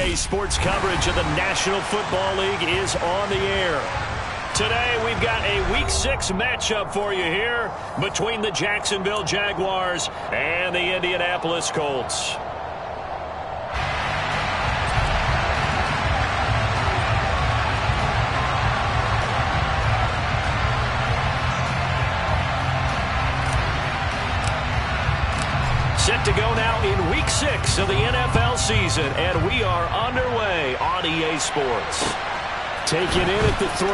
Today's sports coverage of the National Football League is on the air. Today, we've got a Week 6 matchup for you here between the Jacksonville Jaguars and the Indianapolis Colts. Set to go now in Week 6 of the NFL season, and we are underway on EA Sports. Taken in at the 3.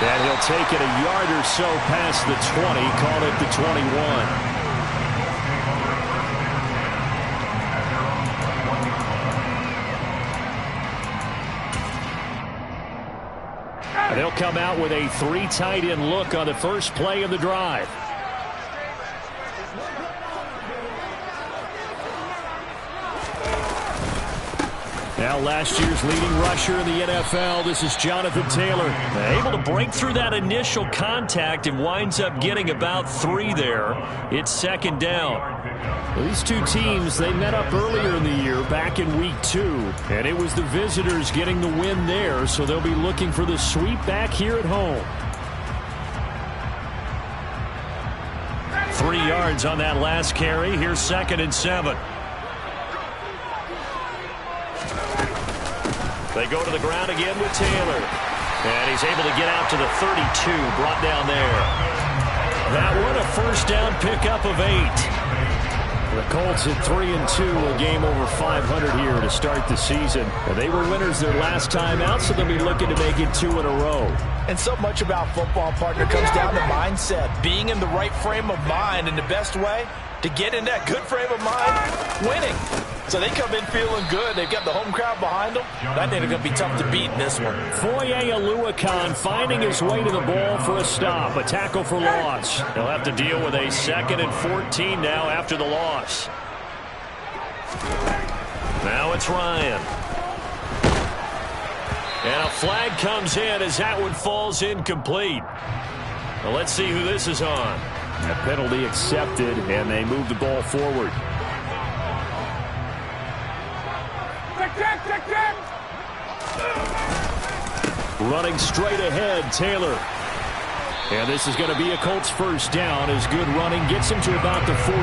And he'll take it a yard or so past the 20, call it the 21. And they'll come out with a 3 tight end look on the first play of the drive. Now last year's leading rusher in the NFL, this is Jonathan Taylor. Able to break through that initial contact and winds up getting about 3 there. It's second down. Well, these two teams, they met up earlier in the year back in Week 2. And it was the visitors getting the win there, so they'll be looking for the sweep back here at home. 3 yards on that last carry. Here's 2nd and 7. They go to the ground again with Taylor. And he's able to get out to the 32, brought down there. That one a first down pickup of 8. The Colts at 3-2, a game over 500 here to start the season. And they were winners their last time out, so they'll be looking to make it 2 in a row. And so much about football, partner, comes down to mindset. Being in the right frame of mind, and the best way to get in that good frame of mind, winning. So they come in feeling good. They've got the home crowd behind them. I think they're going to be tough to beat in this one. Foye Oluokun finding his way to the ball for a stop. A tackle for loss. They'll have to deal with a 2nd and 14 now after the loss. Now it's Ryan. And a flag comes in as that one falls incomplete. Well, let's see who this is on. A penalty accepted, and they move the ball forward. Running straight ahead, Taylor. And this is going to be a Colts first down as good running gets him to about the 44.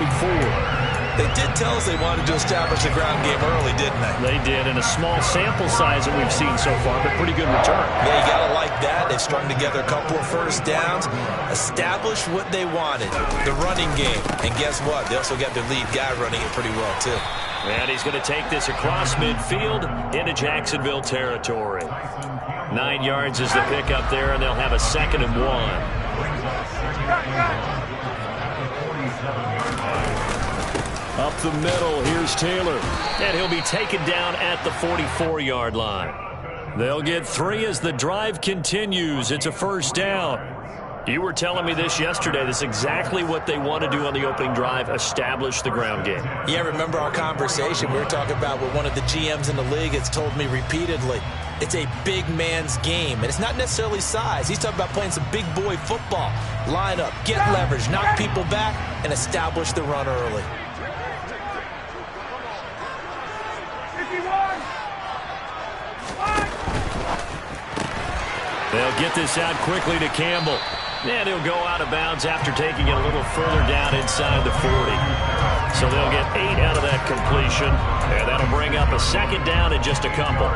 They did tell us they wanted to establish the ground game early, didn't they? They did, in a small sample size that we've seen so far, but pretty good return. Yeah, you got to like that. They've strung together a couple of first downs, established what they wanted, the running game. And guess what? They also got their lead guy running it pretty well, too. And he's going to take this across midfield into Jacksonville territory. 9 yards is the pickup there, and they'll have a 2nd and 1. Up the middle, here's Taylor. And he'll be taken down at the 44-yard line. They'll get 3 as the drive continues. It's a first down. You were telling me this yesterday. This is exactly what they want to do on the opening drive, establish the ground game. Yeah, remember our conversation. We were talking about what one of the GMs in the league has told me repeatedly. It's a big man's game, and it's not necessarily size. He's talking about playing some big boy football. Line up, get leverage, knock people back, and establish the run early. They'll get this out quickly to Campbell. And he'll go out of bounds after taking it a little further down inside the 40. So they'll get 8 out of that completion. And that'll bring up a 2nd down and just a couple.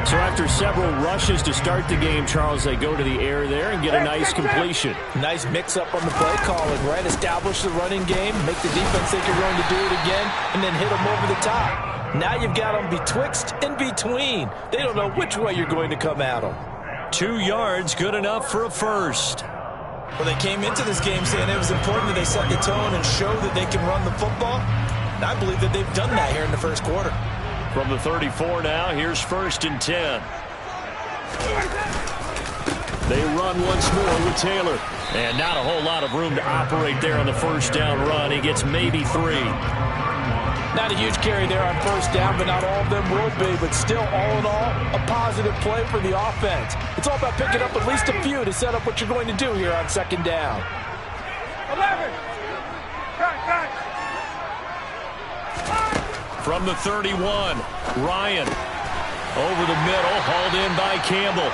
So after several rushes to start the game, Charles, they go to the air there and get a nice completion. Nice mix-up on the play calling, right? Establish the running game, make the defense think you're going to do it again, and then hit them over the top. Now you've got them betwixt and between. They don't know which way you're going to come at them. 2 yards, good enough for a first. Well, they came into this game saying it was important that they set the tone and show that they can run the football. And I believe that they've done that here in the first quarter. From the 34 now, here's 1st and 10. They run once more with Taylor. And not a whole lot of room to operate there on the first down run. He gets maybe 3. Not a huge carry there on first down, but not all of them will be. But still, all in all, a positive play for the offense. It's all about picking up at least a few to set up what you're going to do here on 2nd down. 11. Cut. From the 31, Ryan over the middle, hauled in by Campbell.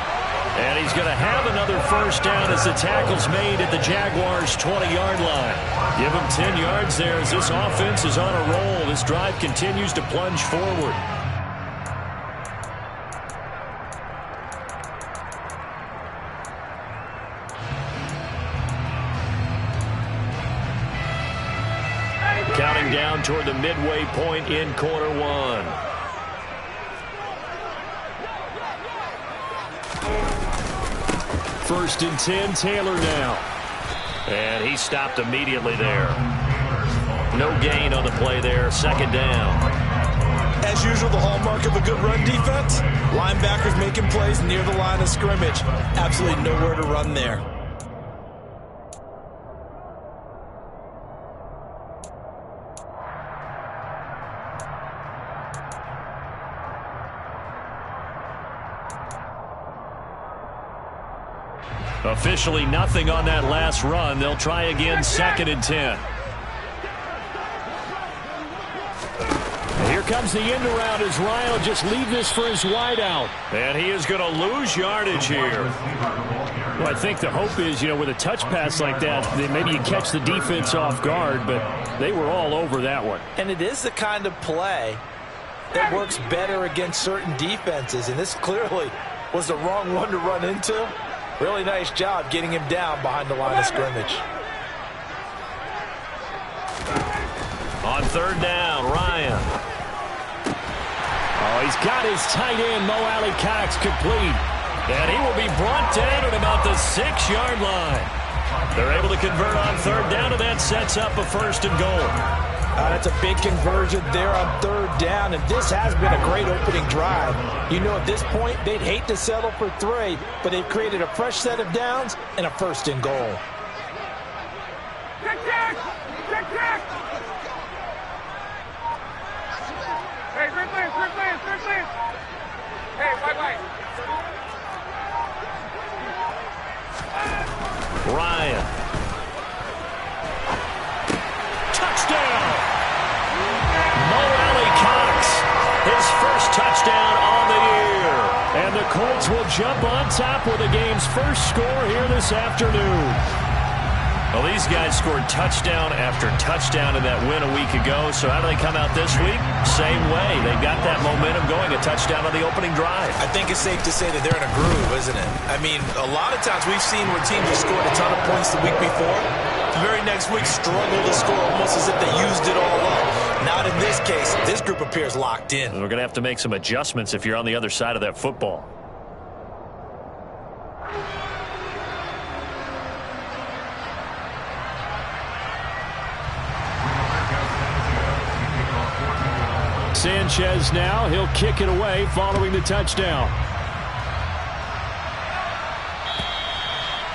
And he's going to have another first down as the tackle's made at the Jaguars' 20-yard line. Give him 10 yards there as this offense is on a roll. This drive continues to plunge forward. Counting down toward the midway point in quarter one. First and 10, Taylor now. And he stopped immediately there. No gain on the play there, second down. As usual, the hallmark of a good run defense, linebackers making plays near the line of scrimmage. Absolutely nowhere to run there. Officially nothing on that last run. They'll try again, second and 10. Here comes the end around as Ryan will just leave this for his wideout. And he is going to lose yardage here. Well, I think the hope is, with a touch pass like that, that maybe you catch the defense off guard, but they were all over that one. And it is the kind of play that works better against certain defenses, and this clearly was the wrong one to run into. Really nice job getting him down behind the line of scrimmage. On third down, Ryan. Oh, he's got his tight end, Mo Alley-Cox, complete. And he will be brought down at about the 6-yard line. They're able to convert on third down, and that sets up a first and goal. That's a big conversion there on third down, and this has been a great opening drive. At this point, they'd hate to settle for 3, but they've created a fresh set of downs and a first and goal. Check! Hey, quick. Hey, bye. Ryan. Touchdown! Mo Alley-Cox, his first touchdown on the year. And the Colts will jump on top with the game's first score here this afternoon. Well, these guys scored touchdown after touchdown in that win a week ago. So how do they come out this week? Same way. They've got that momentum going, a touchdown on the opening drive. I think it's safe to say that they're in a groove, isn't it? I mean, a lot of times we've seen where teams have scored a ton of points the week before. The very next week struggle to score almost as if they used it all up. Not in this case. This group appears locked in. We're going to have to make some adjustments if you're on the other side of that football. Sanchez now, he'll kick it away following the touchdown.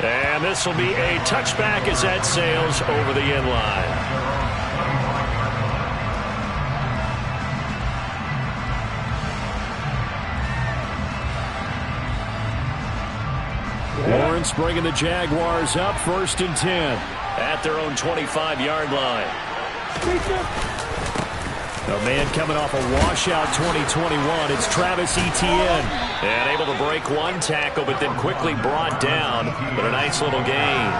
And this will be a touchback as that sails over the end line. Lawrence bringing the Jaguars up, first and 10 at their own 25-yard line. A man coming off a washout 2021. It's Travis Etienne. And able to break one tackle, but then quickly brought down. But a nice little gain.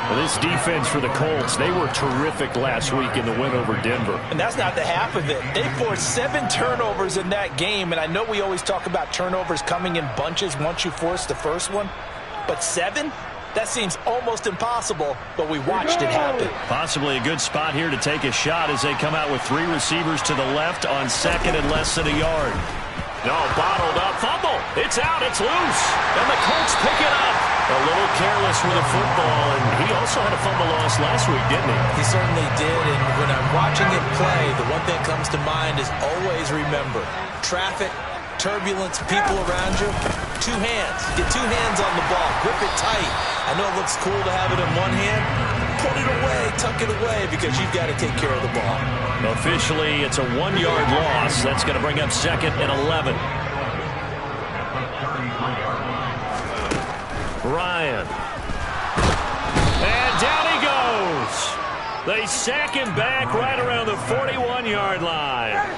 Well, this defense for the Colts, they were terrific last week in the win over Denver. And that's not the half of it. They forced 7 turnovers in that game. And I know we always talk about turnovers coming in bunches once you force the first one. But 7? That seems almost impossible, but we watched it happen. Possibly a good spot here to take a shot as they come out with 3 receivers to the left on second and less than a yard. No, bottled up. Fumble. It's out. It's loose. And the Colts pick it up. A little careless with the football, and he also had a fumble loss last week, didn't he? He certainly did, and when I'm watching him play, the one thing that comes to mind is always remember, traffic, turbulence, people around you, 2 hands. Get 2 hands on the ball. Grip it tight. I know it looks cool to have it in one hand. Put it away, tuck it away, because you've got to take care of the ball. Officially, it's a 1-yard loss. That's going to bring up second and 11. Ryan. And down he goes. They sack him back right around the 41-yard line.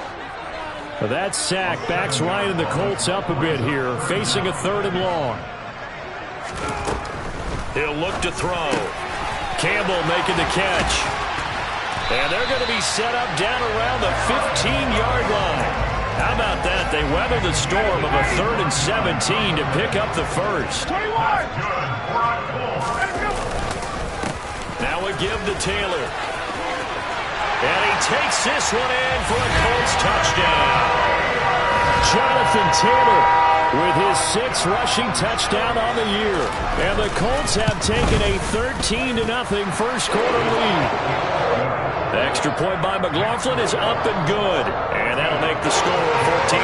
That sack backs Ryan and the Colts up a bit here, facing a 3rd and long. He'll look to throw. Campbell making the catch. And they're going to be set up down around the 15-yard line. How about that? They weather the storm of a 3rd and 17 to pick up the first. 21! Now a give to Taylor. And he takes this one in for a Colts touchdown. Jonathan Taylor with his 6th rushing touchdown on the year. And the Colts have taken a 13-0 first quarter lead. The extra point by McLaughlin is up and good. And that'll make the score 14-0.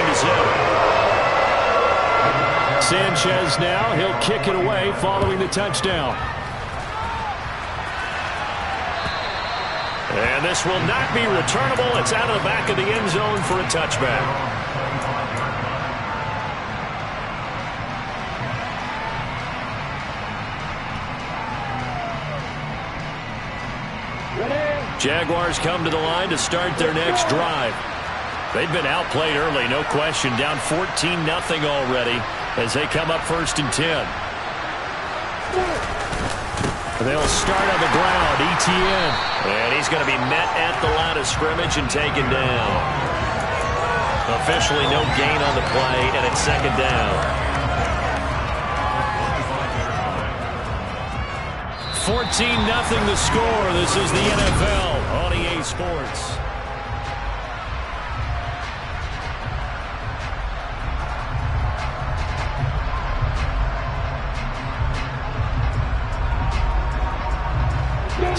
Sanchez now, he'll kick it away following the touchdown. And this will not be returnable. It's out of the back of the end zone for a touchback. Jaguars come to the line to start their next drive. They've been outplayed early, no question. Down 14-0 already as they come up 1st and 10. They'll start on the ground. ETN. And he's going to be met at the line of scrimmage and taken down. Officially no gain on the play, and it's 2nd down. 14-0 the score. This is the NFL on EA Sports.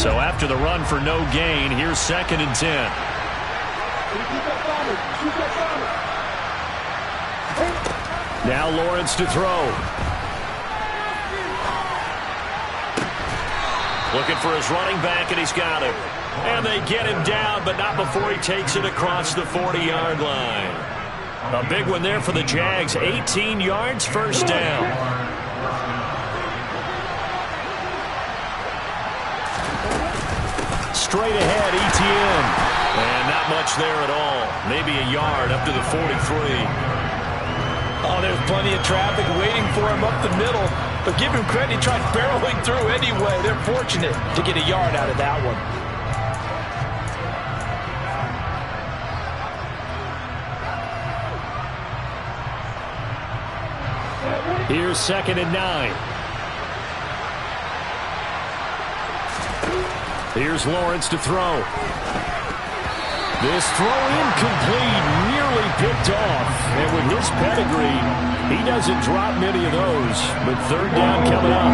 So after the run for no gain, here's 2nd and 10. Now Lawrence to throw. Looking for his running back, and he's got him. And they get him down, but not before he takes it across the 40-yard line. A big one there for the Jags. 18 yards, 1st down. Straight ahead, ETN. And not much there at all. Maybe a yard up to the 43. Oh, there's plenty of traffic waiting for him up the middle. But give him credit, he tried barreling through anyway. They're fortunate to get a yard out of that one. Here's 2nd and 9. Here's Lawrence to throw. This throw incomplete, nearly picked off. And with his pedigree, he doesn't drop many of those. But 3rd down coming up.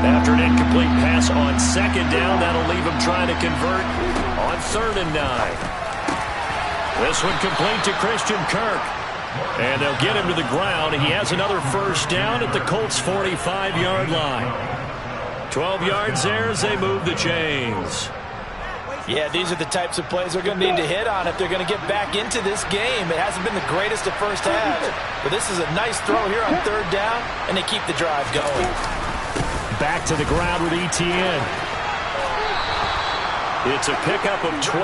After an incomplete pass on 2nd down, that'll leave him trying to convert on 3rd and 9. This one complete to Christian Kirk. And they'll get him to the ground. He has another 1st down at the Colts' 45-yard line. 12 yards there as they move the chains. Yeah, these are the types of plays they're going to need to hit on if they're going to get back into this game. It hasn't been the greatest of first halves, but this is a nice throw here on 3rd down, and they keep the drive going. Back to the ground with ETN. It's a pickup of 12.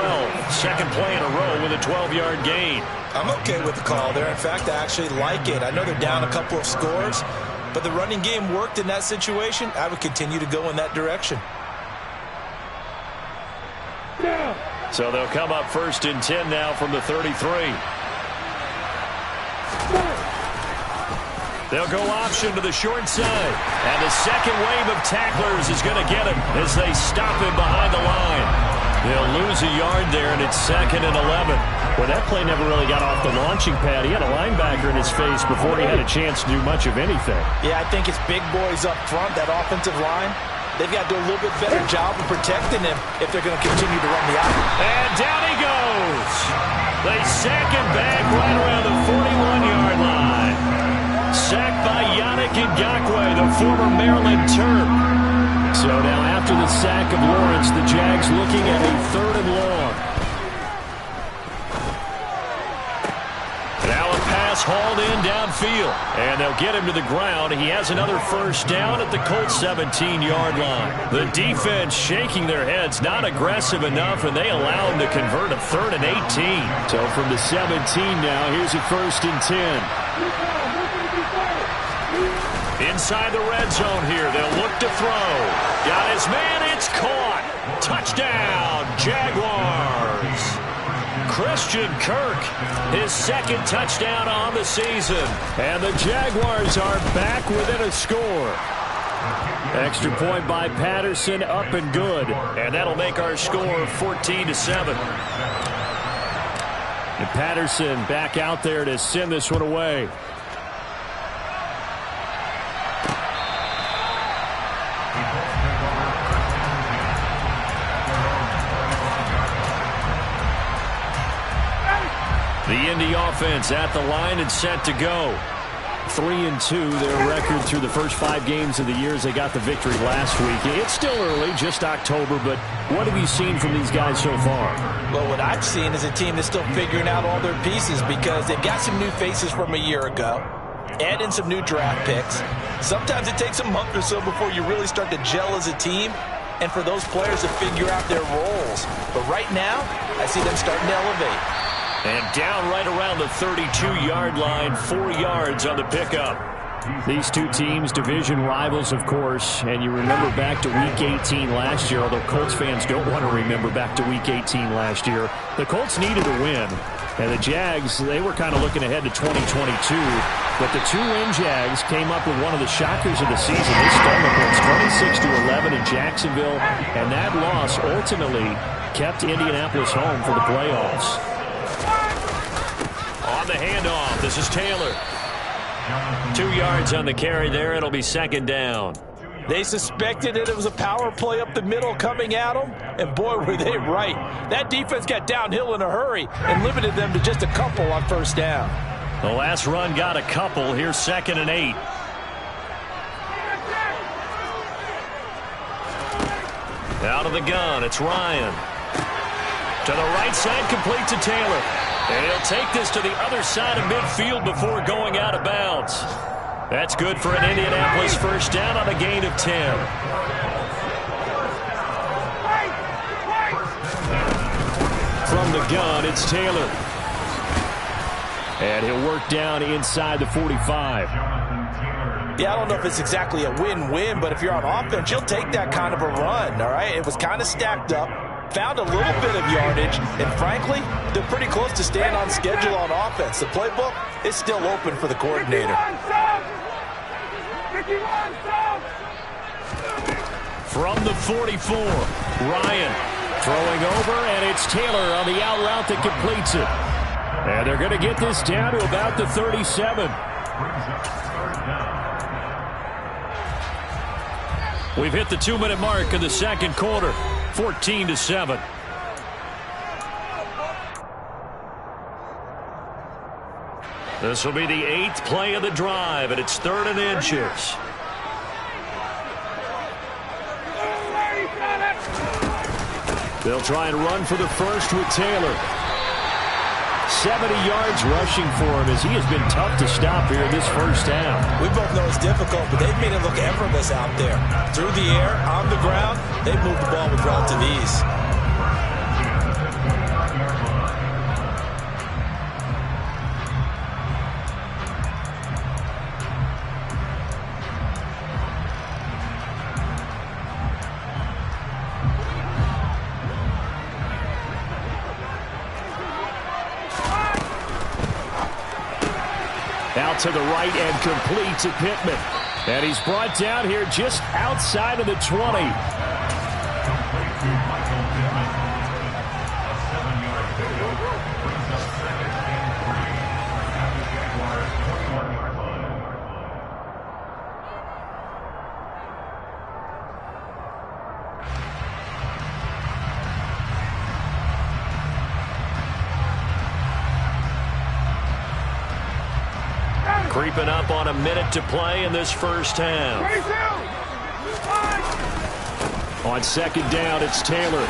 2nd play in a row with a 12-yard gain. I'm okay with the call there. In fact, I actually like it. I know they're down a couple of scores, but the running game worked in that situation. I would continue to go in that direction. So they'll come up 1st and 10 now from the 33. They'll go option to the short side. And the second wave of tacklers is going to get him as they stop him behind the line. They'll lose a yard there, and it's 2nd and 11. Well, that play never really got off the launching pad. He had a linebacker in his face before he had a chance to do much of anything. Yeah, I think it's big boys up front, that offensive line. They've got to do a little bit better job of protecting him if they're going to continue to run the out. And down he goes. They sack him back right around the 41-yard line. Sacked by Yannick Ngakoue, the former Maryland Terp. So now after the sack of Lawrence, the Jags looking at a 3rd and long. Now a pass pass hauled in downfield. And they'll get him to the ground. He has another first down at the Colts 17-yard line. The defense shaking their heads, not aggressive enough, and they allow him to convert a 3rd and 18. So from the 17 now, here's a 1st and 10. Inside the red zone here, they'll look to throw. Got his man, it's caught. Touchdown, Jaguars. Christian Kirk, his 2nd touchdown on the season. And the Jaguars are back within a score. Extra point by Patterson, up and good. And that'll make our score 14-7. And Patterson back out there to send this one away. The Indy offense at the line and set to go. 3-2, their record through the first 5 games of the year as they got the victory last week. It's still early, just October, but what have you seen from these guys so far? Well, what I've seen is a team that's still figuring out all their pieces because they've got some new faces from a year ago, add in some new draft picks. Sometimes it takes a month or so before you really start to gel as a team and for those players to figure out their roles. But right now, I see them starting to elevate. And down right around the 32-yard line, 4 yards on the pickup. These two teams, division rivals, of course, and you remember back to Week 18 last year, although Colts fans don't want to remember back to Week 18 last year. The Colts needed a win, and the Jags, they were kind of looking ahead to 2022, but the two-win Jags came up with one of the shockers of the season. They stole the Colts 26-11 in Jacksonville, and that loss ultimately kept Indianapolis home for the playoffs. On the handoff, this is Taylor. 2 yards on the carry there. It'll be 2nd down. They suspected it was a power play up the middle coming at them, and boy, were they right. That defense got downhill in a hurry and limited them to just a couple on 1st down. The last run got a couple. Here's 2nd and 8. Out of the gun, it's Ryan. To the right side, complete to Taylor. And he'll take this to the other side of midfield before going out of bounds. That's good for an Indianapolis first down on a gain of 10. From the gun, it's Taylor. And he'll work down inside the 45. Yeah, I don't know if it's exactly a win-win, but if you're on offense, you'll take that kind of a run, all right? It was kind of stacked up. Found a little bit of yardage, and frankly, they're pretty close to staying on schedule on offense. The playbook is still open for the coordinator. From the 44, Ryan throwing over, and it's Taylor on the out route that completes it. And they're going to get this down to about the 37. We've hit the 2-minute mark in the 2nd quarter. 14-7. This will be the 8th play of the drive, and it's 3rd and inches. They'll try and run for the first with Taylor. 70 yards rushing for him as he has been tough to stop here in this first half. We both know it's difficult, but they've made it look effortless out there. Through the air, on the ground, they've moved the ball with relative ease. Out to the right and complete to Pittman. And he's brought down here just outside of the 20. Creeping up on a minute to play in this first half. On 2nd down, it's Taylor.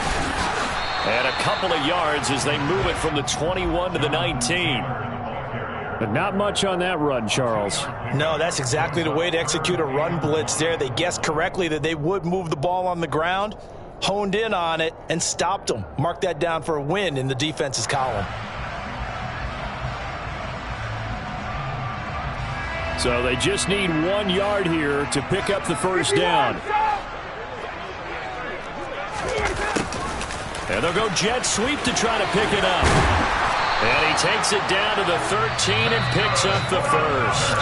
And a couple of yards as they move it from the 21 to the 19. But not much on that run, Charles. No, that's exactly the way to execute a run blitz there. They guessed correctly that they would move the ball on the ground, honed in on it, and stopped them. Mark that down for a win in the defense's column. So they just need 1 yard here to pick up the first down. And they'll go jet sweep to try to pick it up. And he takes it down to the 13 and picks up the first.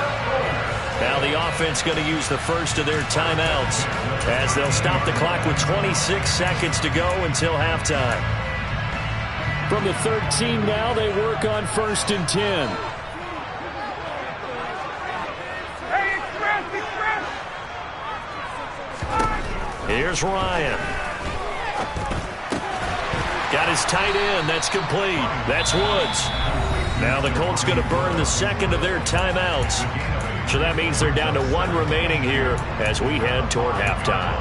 Now the offense going to use the first of their timeouts as they'll stop the clock with 26 seconds to go until halftime. From the 13 now, they work on 1st and 10. Here's Ryan. Got his tight end. That's complete. That's Woods. Now the Colts going to burn the second of their timeouts. So that means they're down to 1 remaining here as we head toward halftime.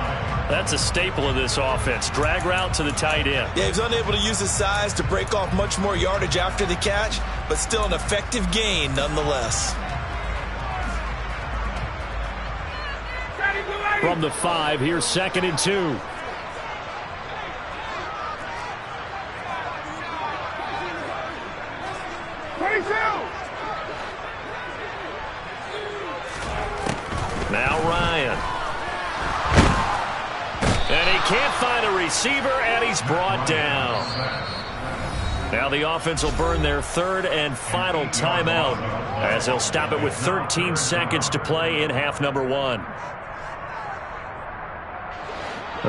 That's a staple of this offense. Drag route to the tight end. Yeah, he's unable to use his size to break off much more yardage after the catch, but still an effective gain nonetheless. From the 5, here's 2nd and 2. Now Ryan. And he can't find a receiver, and he's brought down. Now the offense will burn their 3rd and final timeout as they'll stop it with 13 seconds to play in half number 1.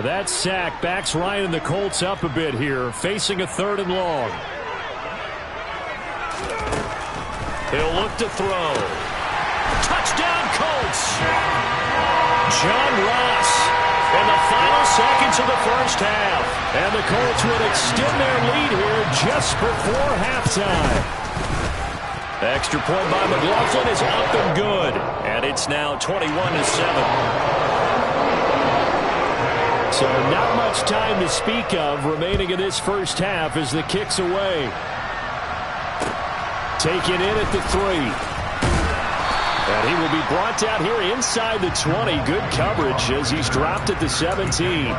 That sack backs Ryan and the Colts up a bit here, facing a 3rd and long. He'll look to throw. Touchdown, Colts! John Ross in the final seconds of the first half. And the Colts will extend their lead here just before halftime. Extra point by McLaughlin is up and good. And it's now 21-7. So not much time to speak of remaining in this first half as the kick's away. Taken in at the 3. And he will be brought down here inside the 20. Good coverage as he's dropped at the 17.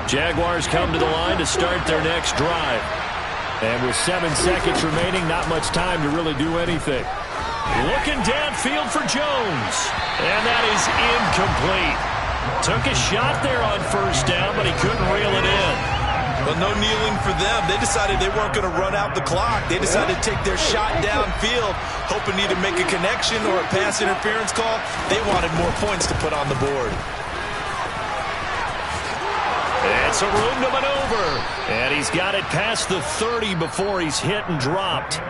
Jaguars come to the line to start their next drive. And with 7 seconds remaining, not much time to really do anything. Looking downfield for Jones. And that is incomplete. Took a shot there on 1st down, but he couldn't reel it in. Well, no kneeling for them. They decided they weren't going to run out the clock. They decided to take their shot downfield, hoping to either make a connection or a pass interference call. They wanted more points to put on the board. And some room to maneuver. And he's got it past the 30 before he's hit and dropped.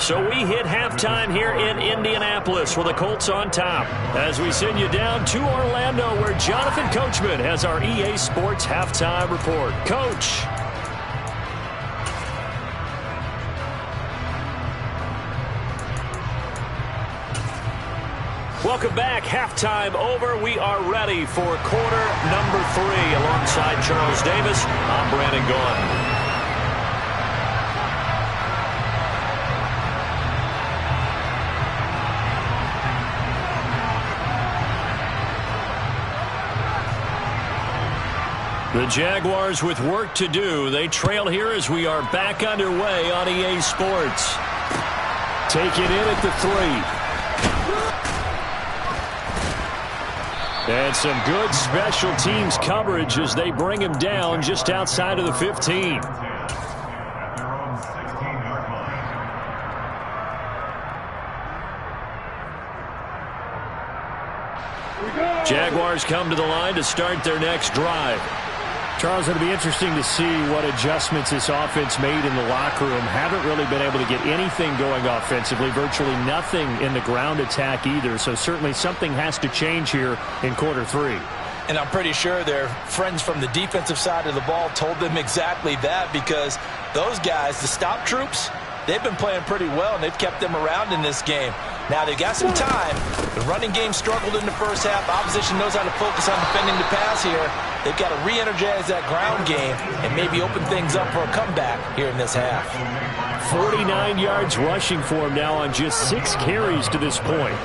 So we hit halftime here in Indianapolis with the Colts on top as we send you down to Orlando where Jonathan Coachman has our EA Sports halftime report. Coach. Welcome back. Halftime over. We are ready for quarter number 3. Alongside Charles Davis, I'm Brandon Gaughan. The Jaguars with work to do. They trail here as we are back underway on EA Sports. Taken in at the 3. And some good special teams coverage as they bring him down just outside of the 15. Jaguars come to the line to start their next drive. Charles, it'll be interesting to see what adjustments this offense made in the locker room. Haven't really been able to get anything going offensively, virtually nothing in the ground attack either. So certainly something has to change here in quarter 3. And I'm pretty sure their friends from the defensive side of the ball told them exactly that, because those guys, the stop troops, they've been playing pretty well, and they've kept them around in this game. Now, they've got some time. The running game struggled in the first half. Opposition knows how to focus on defending the pass here. they've got to re-energize that ground game and maybe open things up for a comeback here in this half. 49 yards rushing for him now on just 6 carries to this point.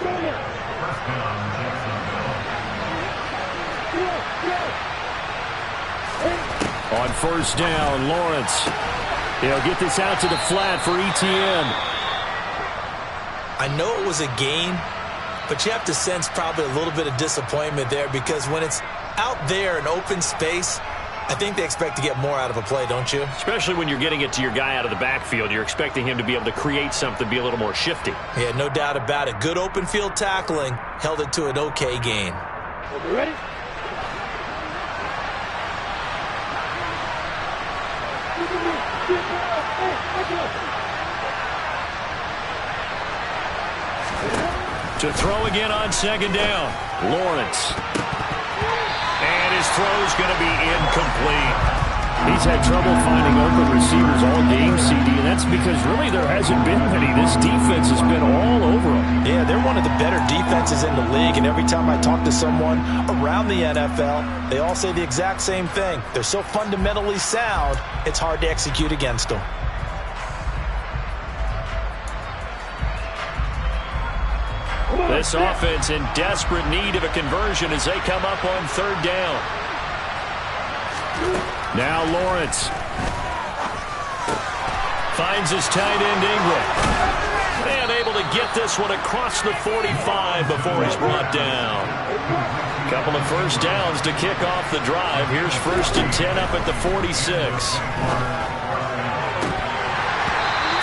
On first down, Lawrence. He'll get this out to the flat for Etienne. I know it was a gain, but you have to sense probably a little bit of disappointment there because when it's out there in open space, I think they expect to get more out of a play, don't you? Especially when you're getting it to your guy out of the backfield. You're expecting him to be able to create something, be a little more shifty. Yeah, no doubt about it. Good open field tackling held it to an okay gain. Ready? To throw again on second down, Lawrence. And his throw's going to be incomplete. He's had trouble finding open receivers all game, CD, and that's because really there hasn't been many. This defense has been all over them. Yeah, they're one of the better defenses in the league, and every time I talk to someone around the NFL, they all say the exact same thing. They're so fundamentally sound, it's hard to execute against them. This offense in desperate need of a conversion as they come up on third down. Now Lawrence finds his tight end Ingram. And able to get this one across the 45 before he's brought down. Couple of first downs to kick off the drive. Here's 1st and 10 up at the 46.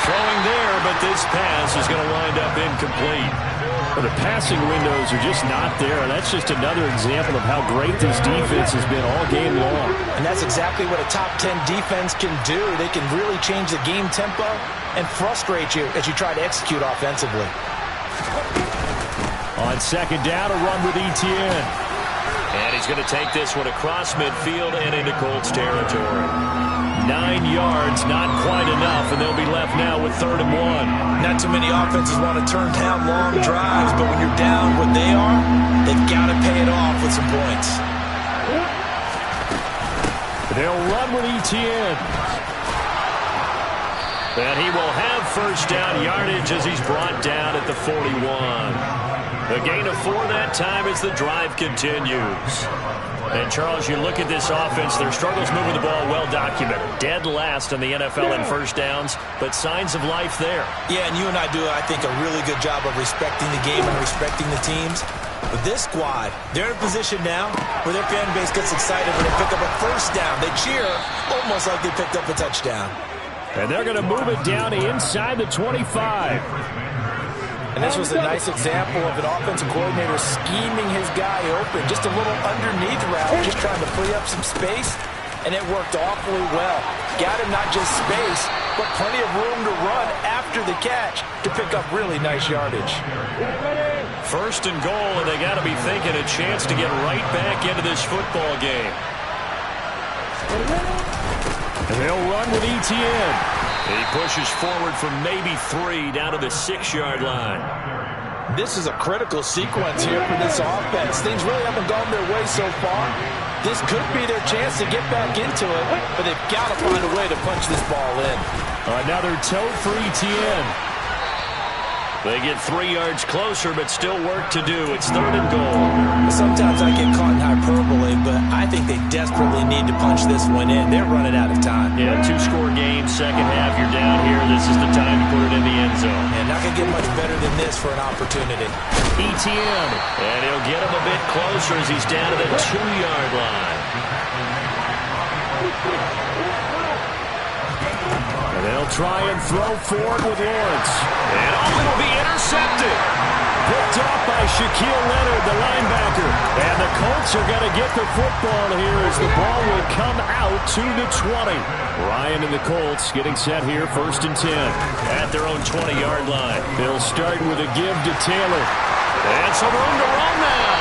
Throwing there, but this pass is going to wind up incomplete. Well, the passing windows are just not there, and that's just another example of how great this defense has been all game long. And that's exactly what a top 10 defense can do. They can really change the game tempo and frustrate you as you try to execute offensively. On second down, a run with Etienne. And he's going to take this one across midfield and into Colts territory. 9 yards, not quite enough, and they'll be left now with 3rd and 1. Not too many offenses want to turn down long drives, but when you're down what they are, they've got to pay it off with some points. They'll run with Etienne. And he will have first down yardage as he's brought down at the 41. A gain of 4 that time as the drive continues. And, Charles, you look at this offense, their struggles moving the ball well documented. Dead last in the NFL in first downs, but signs of life there. Yeah, and you and I do, I think, a really good job of respecting the game and respecting the teams. But this squad, they're in a position now where their fan base gets excited when they pick up a first down. They cheer almost like they picked up a touchdown. And they're going to move it down inside the 25. And this was a nice example of an offensive coordinator scheming his guy open. Just a little underneath route, just trying to free up some space, and it worked awfully well. Got him not just space, but plenty of room to run after the catch to pick up really nice yardage. 1st and goal, and they got to be thinking a chance to get right back into this football game. And they'll run with Etienne. He pushes forward from maybe 3 down to the 6-yard line. This is a critical sequence here for this offense. Things really haven't gone their way so far. This could be their chance to get back into it, but they've got to find a way to punch this ball in. Another toe for Etienne. They get 3 yards closer, but still work to do. It's 3rd and goal. Sometimes I get caught in hyperbole, but I think they desperately need to punch this one in. They're running out of time. Yeah, 2-score game, second half, you're down here. This is the time to put it in the end zone. And not going to get much better than this for an opportunity. Etienne, and he'll get him a bit closer as he's down to the 2-yard line. And they'll try and throw forward with Lawrence. And it'll be intercepted. Picked off by Shaquille Leonard, the linebacker. And the Colts are going to get the football here as the ball will come out to the 20. Ryan and the Colts getting set here, 1st and 10 at their own 20-yard line. They'll start with a give to Taylor. And some room to run now.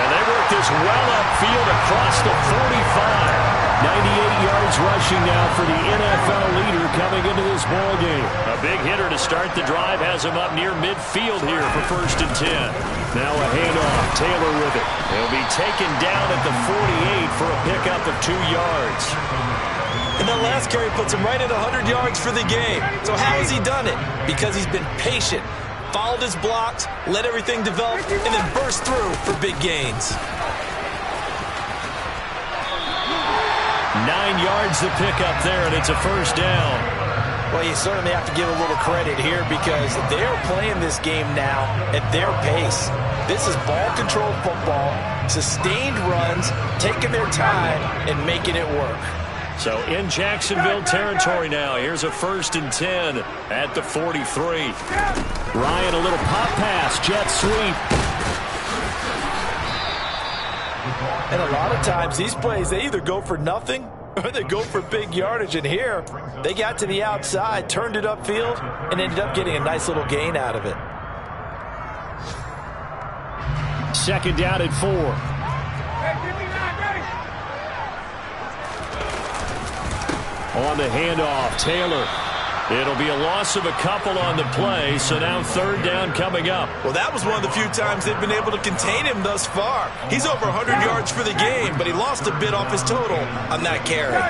And they work this well upfield across the 45. 98 yards rushing now for the NFL leader coming into this ball game. A big hitter to start the drive has him up near midfield here for 1st and 10. Now a handoff. Taylor with it. He'll be taken down at the 48 for a pickup of 2 yards. And that last carry puts him right at 100 yards for the game. So how has he done it? Because he's been patient, followed his blocks, let everything develop, and then burst through for big gains. 9 yards to pick up there, and it's a 1st down. Well, you certainly have to give a little credit here because they're playing this game now at their pace. This is ball-controlled football, sustained runs, taking their time, and making it work. So in Jacksonville territory now. Here's a 1st and 10 at the 43. Ryan, a little pop pass, jet sweep. And a lot of times these plays, they either go for nothing or they go for big yardage. And here, they got to the outside, turned it upfield, and ended up getting a nice little gain out of it. 2nd down at 4. On the handoff, Taylor. It'll be a loss of a couple on the play, so now 3rd down coming up. Well, that was one of the few times they've been able to contain him thus far. He's over 100 yards for the game, but he lost a bit off his total on that carry.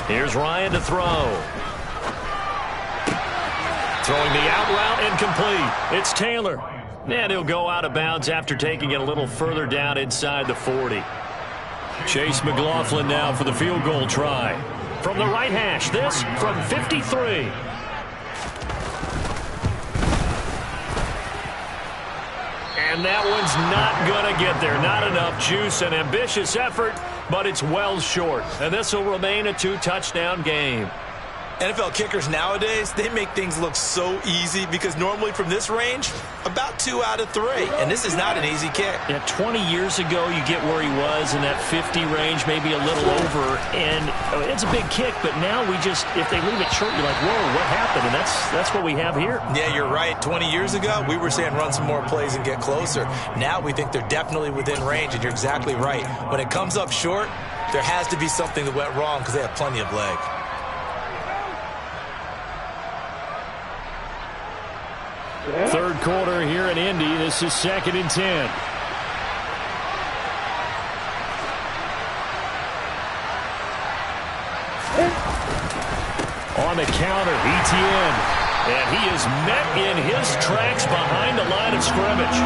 Here's Ryan to throw. Throwing the out route, incomplete. It's Taylor. And he'll go out of bounds after taking it a little further down inside the 40. Chase McLaughlin now for the field goal try. From the right hash, this from 53. And that one's not going to get there. Not enough juice. An ambitious effort, but it's well short. And this will remain a 2-touchdown game. NFL kickers nowadays, they make things look so easy because normally from this range, about 2 out of 3. And this is not an easy kick. Yeah, 20 years ago, you get where he was in that 50 range, maybe a little over. And it's a big kick, but now we just, if they leave it short, you're like, whoa, what happened? And that's what we have here. Yeah, you're right. 20 years ago, we were saying run some more plays and get closer. Now we think they're definitely within range, and you're exactly right. When it comes up short, there has to be something that went wrong because they have plenty of leg. 3rd quarter here in Indy. This is 2nd and 10. On the counter, ETN. And he is met in his tracks behind the line of scrimmage.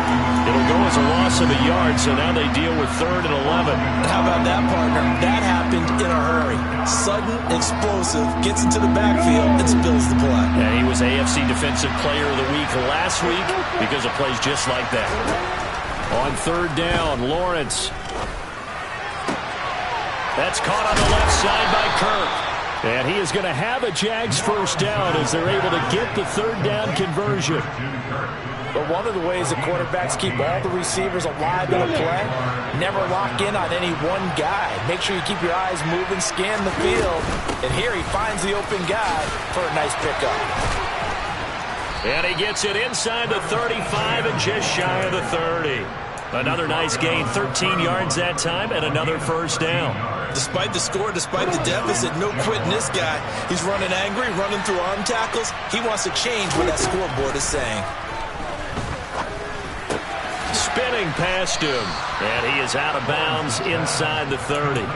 It'll go as a loss of a yard, so now they deal with 3rd and 11. How about that, partner? That happened in a hurry. Sudden, explosive, gets into the backfield, and spills the play. And he was AFC Defensive Player of the Week last week because of plays just like that. On 3rd down, Lawrence. That's caught on the left side by Kirk. And he is going to have a Jags 1st down as they're able to get the 3rd down conversion. But one of the ways that quarterbacks keep all the receivers alive in a play, never lock in on any one guy. Make sure you keep your eyes moving, scan the field. And here he finds the open guy for a nice pickup. And he gets it inside the 35 and just shy of the 30. Another nice gain, 13 yards that time, and another 1st down. Despite the score, despite the deficit, no quitting this guy. He's running angry, running through arm tackles. He wants to change what that scoreboard is saying. Spinning past him, and he is out of bounds inside the 30.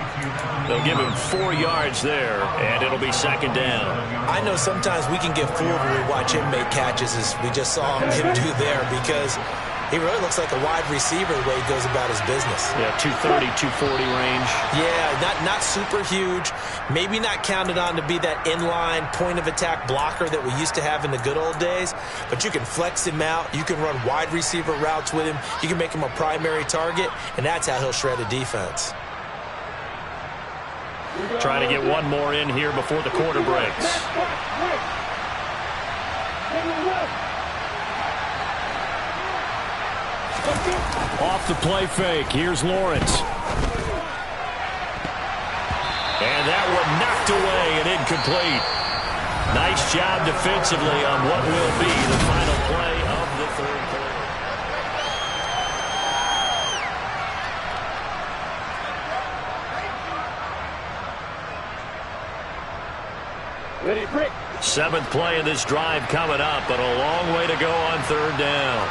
They'll give him 4 yards there, and it'll be 2nd down. I know sometimes we can get fooled when we watch him make catches, as we just saw him do there, because he really looks like a wide receiver the way he goes about his business. Yeah, 230, 240 range. Yeah, not super huge. Maybe not counted on to be that inline point-of-attack blocker that we used to have in the good old days. But you can flex him out. You can run wide receiver routes with him. You can make him a primary target, and that's how he'll shred a defense. Trying to get one more in here before the quarter breaks. Off the play fake. Here's Lawrence. And that one knocked away and incomplete. Nice job defensively on what will be the final play of the 3rd quarter. Seventh play of this drive coming up, but a long way to go on third down.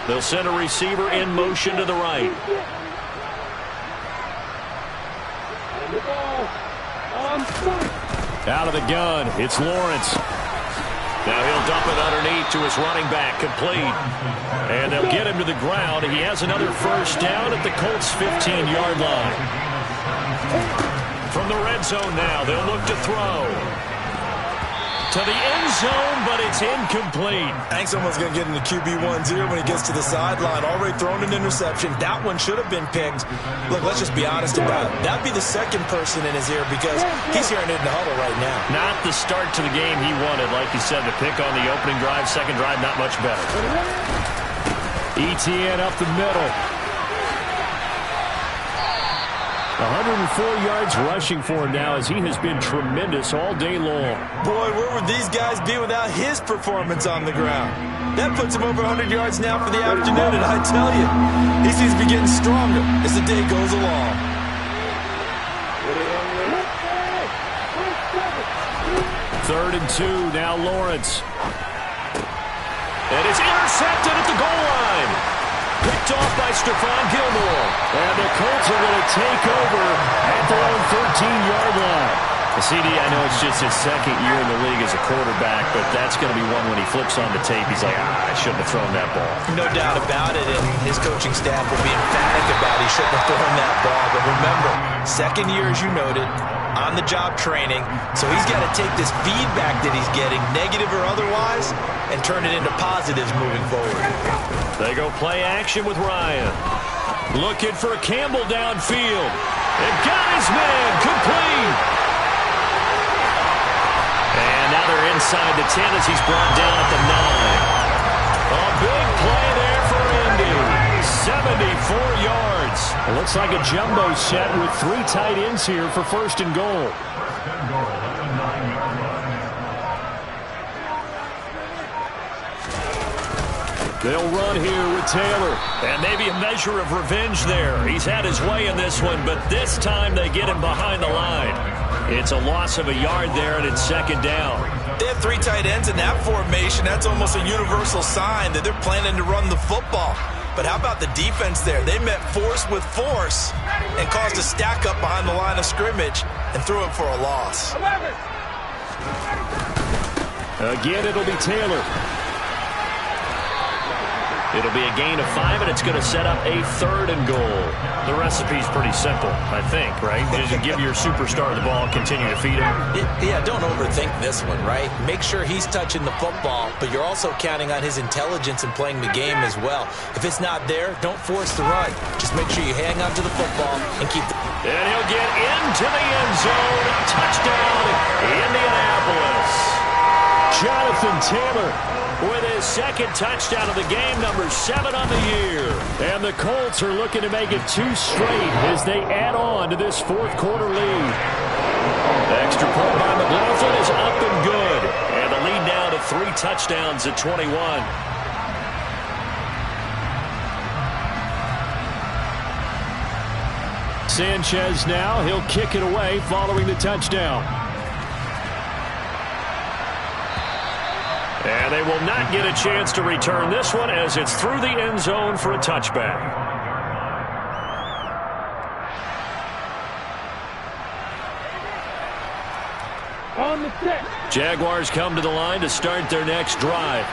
They'll send a receiver in motion to the right. Out of the gun, it's Lawrence. Now he'll dump it underneath to his running back, complete. And they'll get him to the ground. He has another first down at the Colts' 15-yard line. From the red zone now, they'll look to throw. To the end zone, but it's incomplete. I think someone's going to get into QB1-0 when he gets to the sideline. Already thrown an interception. That one should have been picked. Look, let's just be honest about it. That'd be the second person in his ear because he's hearing it in the huddle right now. Not the start to the game he wanted. Like you said, the pick on the opening drive, second drive, not much better. ETN up the middle. 104 yards rushing for him now as he has been tremendous all day long. Boy, where would these guys be without his performance on the ground? That puts him over 100 yards now for the afternoon, and I tell you, he seems to be getting stronger as the day goes along. Third and 2, now Lawrence. And it's intercepted at the goal line. Picked off by Stephon Gilmore. And the Colts are going to take over at their own 13-yard line. CD, I know it's just his second year in the league as a quarterback, but that's going to be one when he flips on the tape. He's like, I shouldn't have thrown that ball. No doubt about it, and his coaching staff will be emphatic about he shouldn't have thrown that ball. But remember, second year, as you noted, on-the-job training, so he's got to take this feedback that he's getting, negative or otherwise, and turn it into positives moving forward. They go play action with Ryan. Looking for Campbell downfield. And got his man, complete. And now they're inside the 10 as he's brought down at the 9. A big play there for Indy. 74 yards. It looks like a jumbo set with 3 tight ends here for first and goal. They'll run here with Taylor. And maybe a measure of revenge there. He's had his way in this one, but this time they get him behind the line. It's a loss of a yard there, and it's second down. They have 3 tight ends in that formation. That's almost a universal sign that they're planning to run the football. But how about the defense there? They met force with force and caused a stack up behind the line of scrimmage and threw it for a loss. Again, it'll be Taylor. It'll be a gain of 5, and it's going to set up a third and goal. The recipe's pretty simple, I think, right? Just give your superstar the ball, continue to feed him. Yeah, don't overthink this one, right? Make sure he's touching the football, but you're also counting on his intelligence in playing the game as well. If it's not there, don't force the run. Just make sure you hang on to the football and keep the... And he'll get into the end zone. Touchdown, Indianapolis. Jonathan Taylor with his second touchdown of the game, number 7 on the year. And the Colts are looking to make it 2 straight as they add on to this fourth quarter lead. The extra point by McLaughlin is up and good. And the lead now to 3 touchdowns at 21. Sanchez now, he'll kick it away following the touchdown. And they will not get a chance to return this one as it's through the end zone for a touchback. On the set. Jaguars come to the line to start their next drive.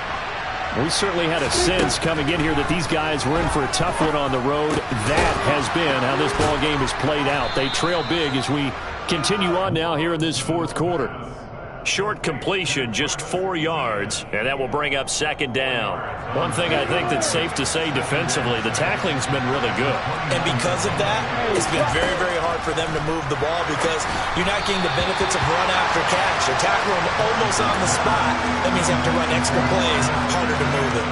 We certainly had a sense coming in here that these guys were in for a tough one on the road. That has been how this ball game has played out. They trail big as we continue on now here in this fourth quarter. Short completion, just 4 yards, and that will bring up second down. One thing I think that's safe to say defensively, the tackling's been really good. And because of that, it's been very, very hard for them to move the ball because you're not getting the benefits of run after catch. You're tackling almost on the spot. That means you have to run extra plays, harder to move it.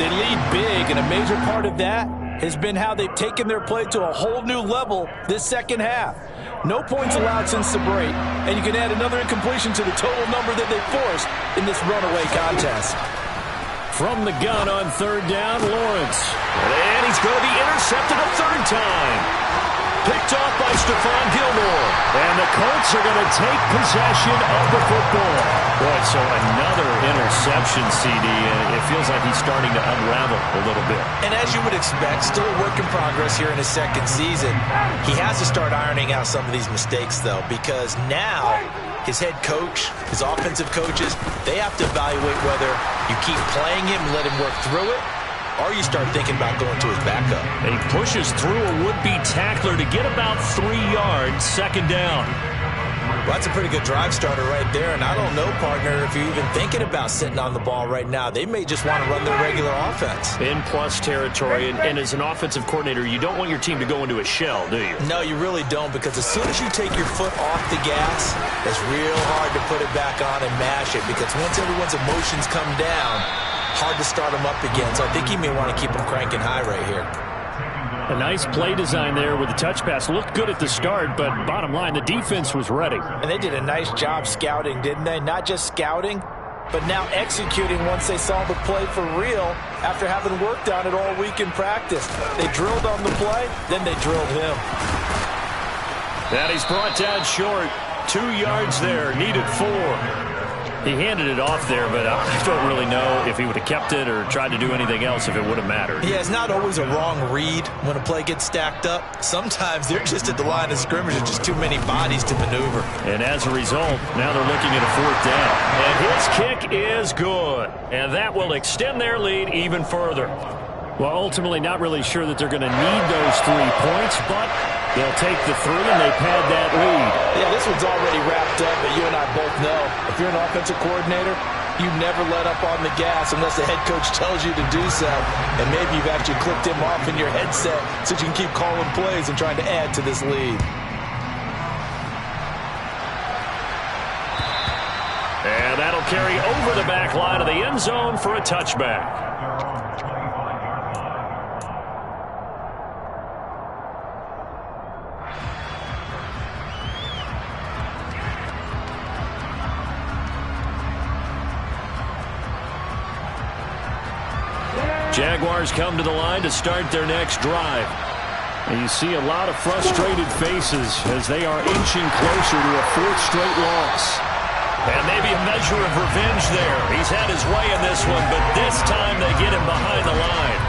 They lead big, and a major part of that has been how they've taken their play to a whole new level this second half. No points allowed since the break, and you can add another incompletion to the total number that they forced in this runaway contest. From the gun on third down, Lawrence. And he's going to be intercepted a third time. Picked off by Stephon Gilmore. And the Colts are going to take possession of the football. Boy, so another interception, CD. It feels like he's starting to unravel a little bit. And as you would expect, still a work in progress here in his second season. He has to start ironing out some of these mistakes, though, because now his head coach, his offensive coaches, they have to evaluate whether you keep playing him and let him work through it, or you start thinking about going to his backup. And he pushes through a would-be tackler to get about 3 yards, second down. Well, that's a pretty good drive starter right there, and I don't know, partner, if you're even thinking about sitting on the ball right now. They may just want to run their regular offense. In plus territory, and as an offensive coordinator, you don't want your team to go into a shell, do you? No, you really don't, because as soon as you take your foot off the gas, it's real hard to put it back on and mash it, because once everyone's emotions come down, hard to start them up again. So I think he may want to keep them cranking high right here. A nice play design there with the touch pass. Looked good at the start, but bottom line, the defense was ready. And they did a nice job scouting, didn't they? Not just scouting, but now executing once they saw the play for real after having worked on it all week in practice. They drilled on the play, then they drilled him. And he's brought down short. 2 yards there, needed 4. He handed it off there, but I don't really know if he would have kept it or tried to do anything else if it would have mattered. Yeah, it's not always a wrong read when a play gets stacked up. Sometimes they're just at the line of scrimmage with just too many bodies to maneuver. And as a result, now they're looking at a 4th down. And his kick is good. And that will extend their lead even further. Well, ultimately not really sure that they're going to need those 3 points, but they'll take the 3 and they pad that lead. Yeah, this one's already wrapped up, but you and I both know if you're an offensive coordinator, you never let up on the gas unless the head coach tells you to do so. And maybe you've actually clicked him off in your headset so you can keep calling plays and trying to add to this lead. And that'll carry over the back line of the end zone for a touchback. Jaguars come to the line to start their next drive. And you see a lot of frustrated faces as they are inching closer to a 4th straight loss. And maybe a measure of revenge there. He's had his way in this one, but this time they get him behind the line.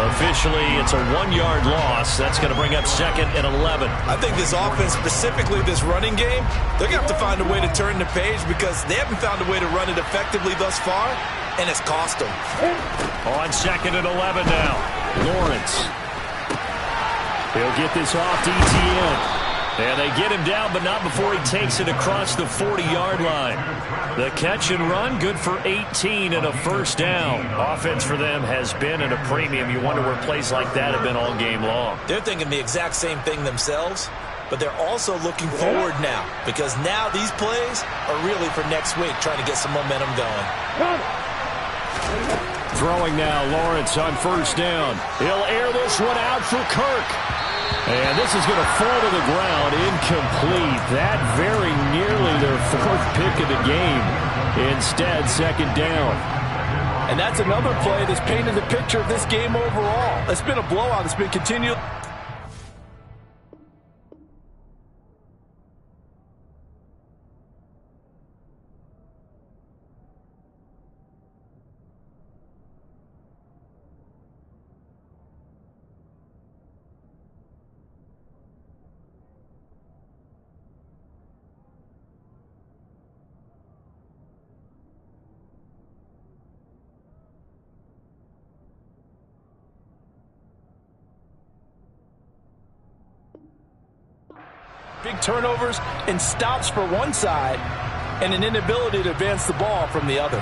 Officially, it's a 1-yard loss. That's going to bring up 2nd and 11. I think this offense, specifically this running game, they're going to have to find a way to turn the page because they haven't found a way to run it effectively thus far, and it's cost them. On 2nd and 11 now. Lawrence. He'll get this off to ETN. And they get him down, but not before he takes it across the 40-yard line. The catch and run, good for 18 and a 1st down. Offense for them has been at a premium. You wonder where plays like that have been all game long. They're thinking the exact same thing themselves, but they're also looking forward now because now these plays are really for next week, trying to get some momentum going. Throwing now, Lawrence on 1st down. He'll air this one out for Kirk. And this is going to fall to the ground, incomplete. That very nearly their 4th pick of the game. Instead, 2nd down. And that's another play that's painted the picture of this game overall. It's been a blowout. It's been continual. Big turnovers and stops for one side and an inability to advance the ball from the other.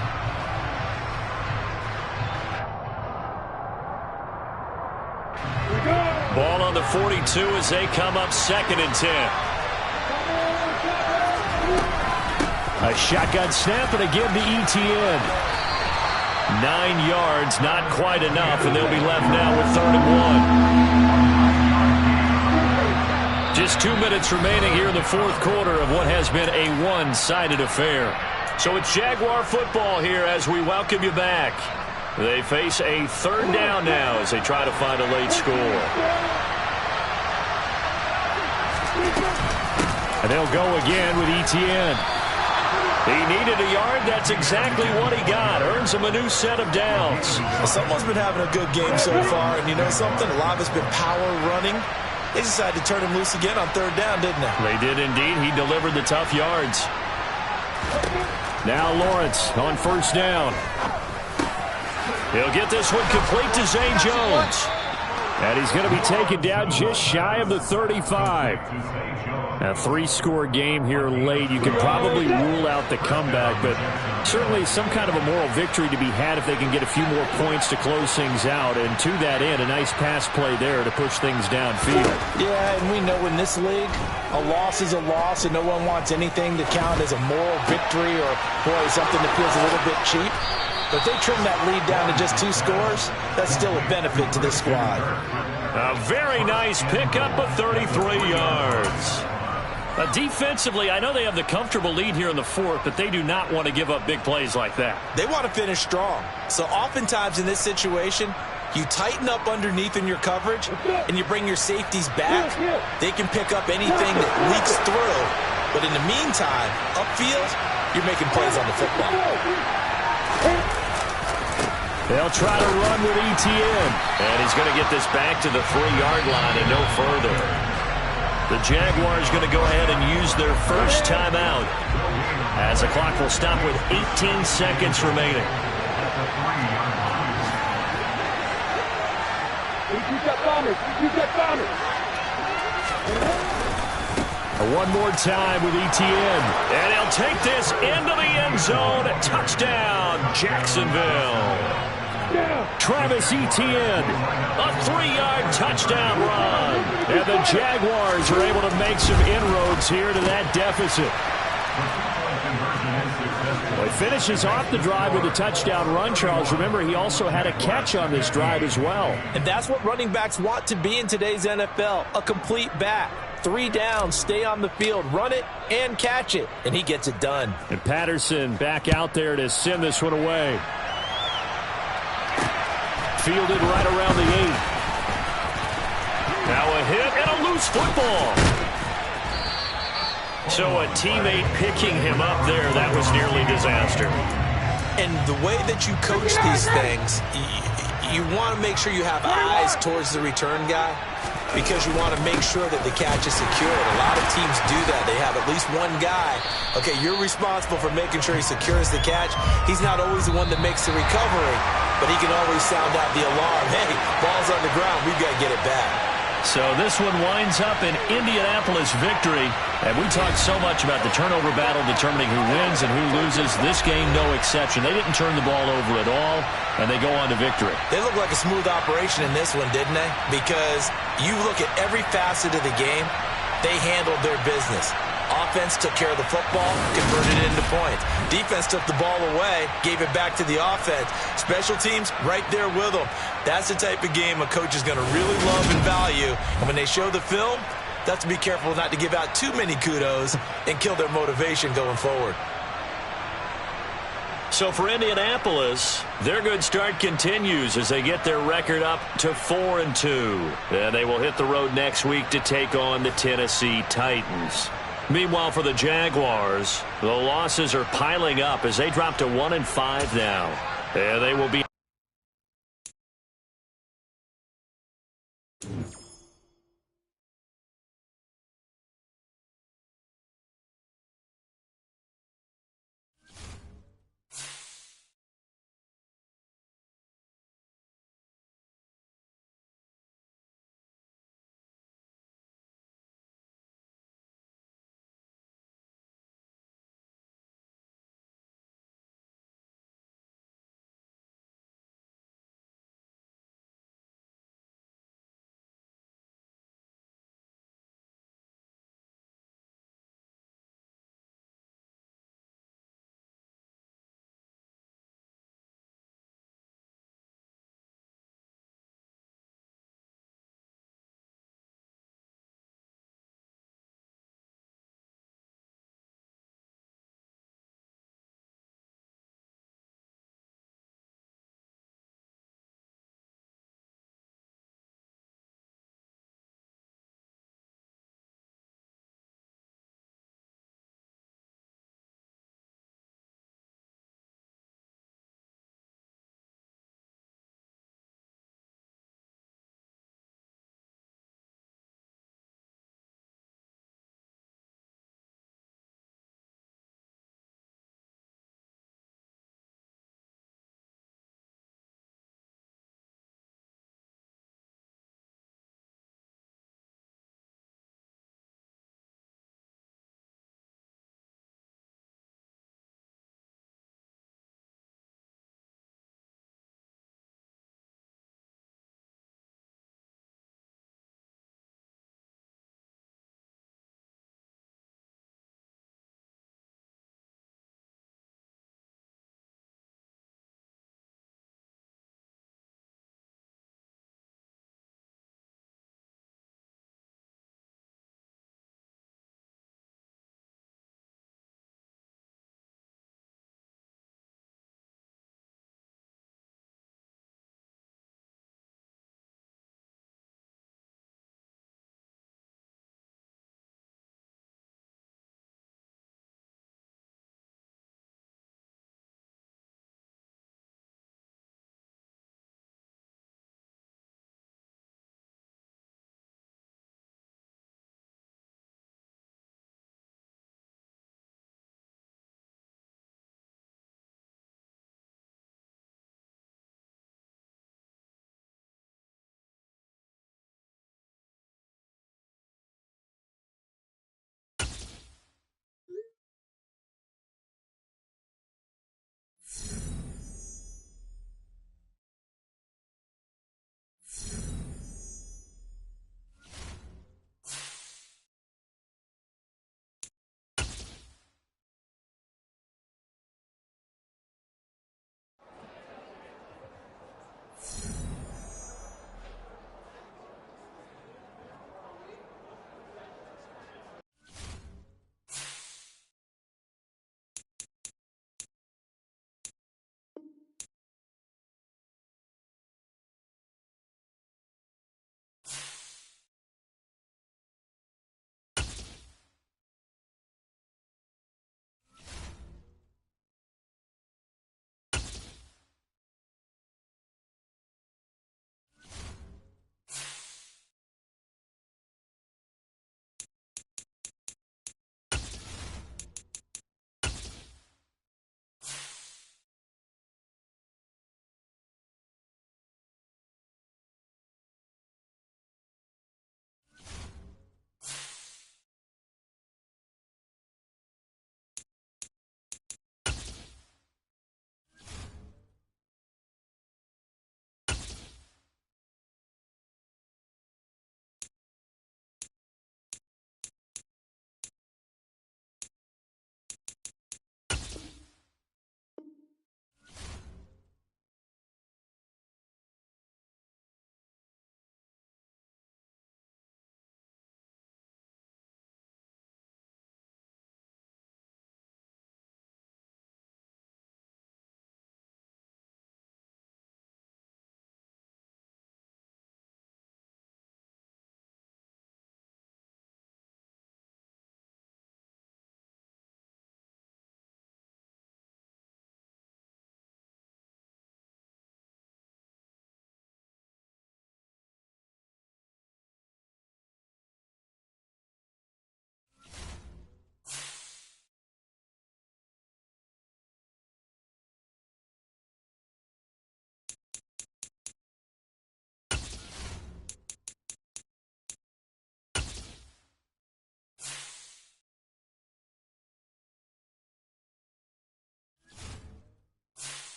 Ball on the 42 as they come up 2nd and 10. A shotgun snap and again to ETN. 9 yards, not quite enough, and they'll be left now with 3rd and 1. Just 2 minutes remaining here in the 4th quarter of what has been a one-sided affair. So it's Jaguar football here as we welcome you back. They face a third down now as they try to find a late score. And they'll go again with Etienne. He needed a yard. That's exactly what he got. Earns him a new set of downs. Well, someone's been having a good game so far, and you know something? A lot of it's been power running. They decided to turn him loose again on third down, didn't they? They did indeed. He delivered the tough yards. Now Lawrence on first down. He'll get this one complete to Zay Jones. And he's going to be taken down just shy of the 35. A three-score game here late. You can probably rule out the comeback, but certainly some kind of a moral victory to be had if they can get a few more points to close things out. And to that end, a nice pass play there to push things downfield. Yeah, and we know in this league, a loss is a loss, and no one wants anything to count as a moral victory or, boy, something that feels a little bit cheap. But if they trim that lead down to just 2 scores, that's still a benefit to this squad. A very nice pickup of 33 yards. Defensively, I know they have the comfortable lead here in the fourth, but they do not want to give up big plays like that. They want to finish strong. So oftentimes in this situation, you tighten up underneath in your coverage, and you bring your safeties back. They can pick up anything that leaks through. But in the meantime, upfield, you're making plays on the football. They'll try to run with Etienne. And he's going to get this back to the 3-yard line and no further. The Jaguars going to go ahead and use their first timeout as the clock will stop with 18 seconds remaining. One more time with Etienne. And he'll take this into the end zone. Touchdown, Jacksonville. Travis Etienne, a 3-yard touchdown run. And the Jaguars are able to make some inroads here to that deficit. Well, he finishes off the drive with a touchdown run, Charles. Remember, he also had a catch on this drive as well. And that's what running backs want to be in today's NFL, a complete back. 3 downs, stay on the field, run it, and catch it. And he gets it done. And Patterson back out there to send this one away. Fielded right around the 8. Now a hit and a loose football. So a teammate picking him up there, that was nearly disaster. And the way that you coach these things, you want to make sure you have eyes towards the return guy, because you want to make sure that the catch is secured. A lot of teams do that. They have at least one guy. Okay, you're responsible for making sure he secures the catch. He's not always the one that makes the recovery, but he can always sound out the alarm. Hey, ball's on the ground. We've got to get it back. So this one winds up an Indianapolis victory. And we talked so much about the turnover battle determining who wins and who loses. This game, no exception. They didn't turn the ball over at all, and they go on to victory. They look like a smooth operation in this one, didn't they? Because you look at every facet of the game, they handled their business. Offense took care of the football, converted it into points. Defense took the ball away, gave it back to the offense. Special teams, right there with them. That's the type of game a coach is going to really love and value. And when they show the film, they have to be careful not to give out too many kudos and kill their motivation going forward. So for Indianapolis, their good start continues as they get their record up to 4-2. And they will hit the road next week to take on the Tennessee Titans. Meanwhile, for the Jaguars, the losses are piling up as they drop to 1-5 now. And they will be